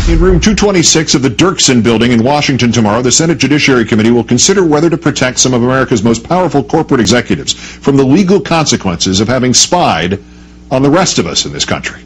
In room 226 of the Dirksen building in Washington tomorrow, the Senate Judiciary Committee will consider whether to protect some of America's most powerful corporate executives from the legal consequences of having spied on the rest of us in this country.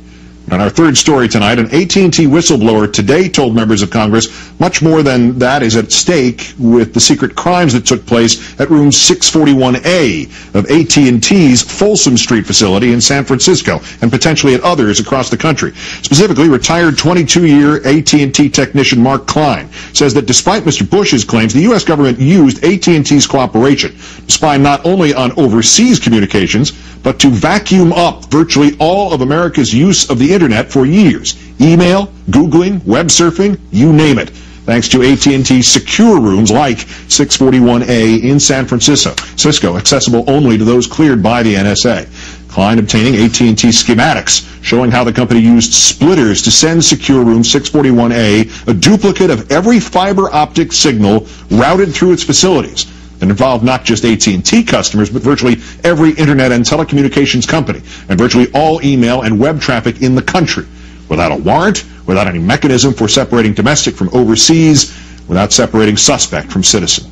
On our third story tonight, an AT&T whistleblower today told members of Congress much more than that is at stake with the secret crimes that took place at room 641A of AT&T's Folsom Street facility in San Francisco and potentially at others across the country. Specifically, retired 22-year AT&T technician Mark Klein says that despite Mr. Bush's claims, the U.S. government used AT&T's cooperation to spy not only on overseas communications, but to vacuum up virtually all of America's use of the Internet for years. Email, Googling, web surfing, you name it. Thanks to AT&T's secure rooms like 641A in San Francisco, accessible only to those cleared by the NSA. Klein obtaining AT&T schematics showing how the company used splitters to send secure room 641A a duplicate of every fiber optic signal routed through its facilities. That involved not just AT&T customers, but virtually every internet and telecommunications company, and virtually all email and web traffic in the country, without a warrant, without any mechanism for separating domestic from overseas, without separating suspect from citizen.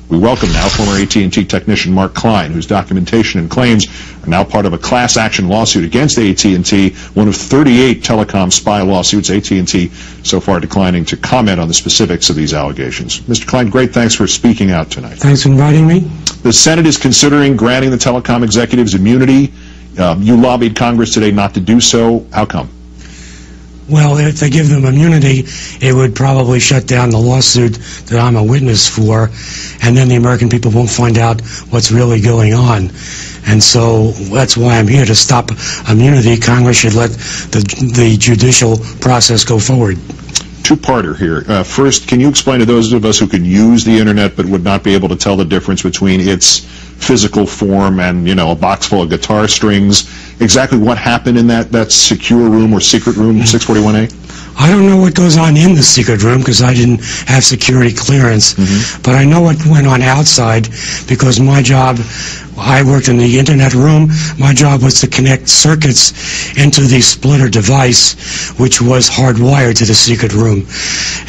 We welcome now former AT&T technician Mark Klein, whose documentation and claims are now part of a class action lawsuit against AT&T, one of 38 telecom spy lawsuits, AT&T so far declining to comment on the specifics of these allegations. Mr. Klein, great, thanks for speaking out tonight. Thanks for inviting me. The Senate is considering granting the telecom executives immunity. You lobbied Congress today not to do so. How come? Well, if they give them immunity, it would probably shut down the lawsuit that I'm a witness for, and then the American people won't find out what's really going on. And so that's why I'm here, to stop immunity. Congress should let the judicial process go forward. Two-parter here. First, can you explain to those of us who can use the Internet but would not be able to tell the difference between its physical form and, a box full of guitar strings, exactly what happened in that secure room or secret room, 641A? I don't know what goes on in the secret room because I didn't have security clearance, but I know what went on outside because my job, I worked in the Internet room. My job was to connect circuits into the splitter device, which was hardwired to the secret room.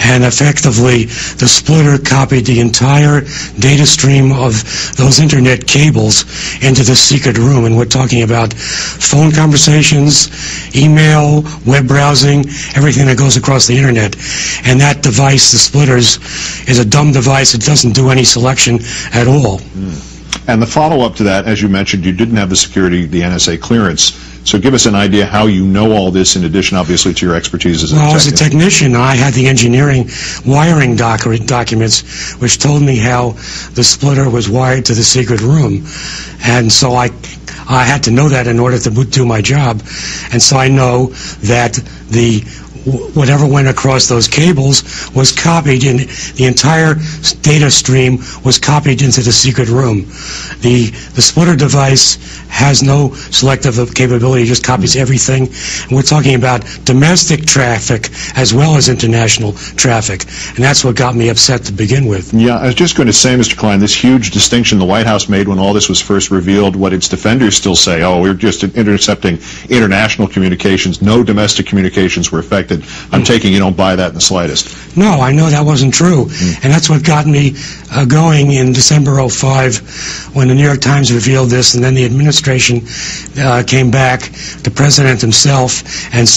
And effectively, the splitter copied the entire data stream of those Internet cables into the secret room. And we're talking about phone conversations, email, web browsing, everything that goes across the Internet. And that device, the splitters, is a dumb device. It doesn't do any selection at all. And the follow-up to that, as you mentioned, you didn't have the security, the NSA clearance. So give us an idea how you know all this, in addition, obviously, to your expertise as an executive. Well, as a technician, I had the engineering wiring documents, which told me how the splitter was wired to the secret room. And so I had to know that in order to do my job. And so I know that whatever went across those cables was copied, in the entire data stream was copied into the secret room. The splitter device has no selective capability, it just copies everything. And we're talking about domestic traffic as well as international traffic. And that's what got me upset to begin with. Yeah, I was just going to say, Mr. Klein, this huge distinction the White House made when all this was first revealed, what its defenders still say, oh, we're just intercepting international communications, no domestic communications were affected. I'm taking you don't buy that in the slightest. No, I know that wasn't true. And that's what got me going in December '05 when the New York Times revealed this, and then the administration came back, the president himself and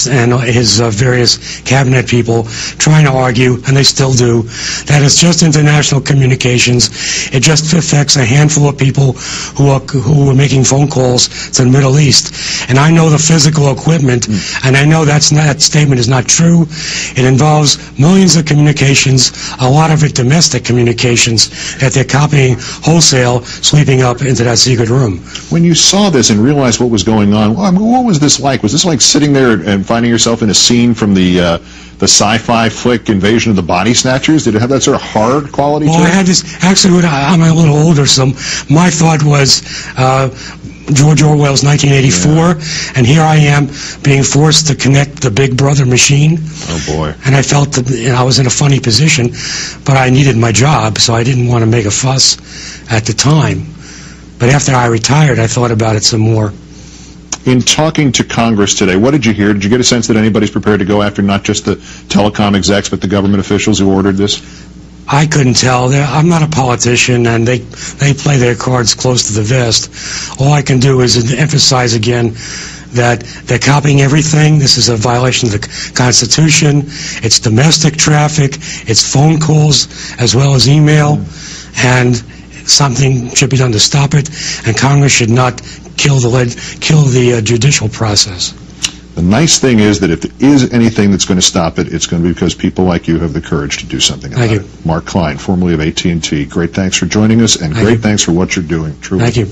his various cabinet people trying to argue, and they still do, that it's just international communications. It just affects a handful of people who are making phone calls to the Middle East. And I know the physical equipment, and I know that statement is not true. It involves millions of communications, a lot of it domestic communications that they're copying wholesale, sweeping up into that secret room. When you saw this and realized what was going on, what was this like? Was this like sitting there and finding yourself in a scene from the sci-fi flick Invasion of the Body Snatchers? Did it have that sort of hard quality to it? Well, I had this, actually, I'm a little older, so my thought was George Orwell's 1984, and here I am being forced to connect the Big Brother machine. Oh, boy. And I felt that I was in a funny position, but I needed my job, so I didn't want to make a fuss at the time. But after I retired, I thought about it some more. In talking to Congress today, what did you hear? Did you get a sense that anybody's prepared to go after not just the telecom execs, but the government officials who ordered this? I couldn't tell. I'm not a politician, and they play their cards close to the vest. All I can do is emphasize again that they're copying everything. This is a violation of the Constitution. It's domestic traffic. It's phone calls as well as email, and something should be done to stop it. And Congress should not kill the judicial process. The nice thing is that if there is anything that's going to stop it, it's going to be because people like you have the courage to do something about it. Mark Klein, formerly of AT&T. Great thanks for joining us, and great thanks for what you're doing. Truly. Thank you.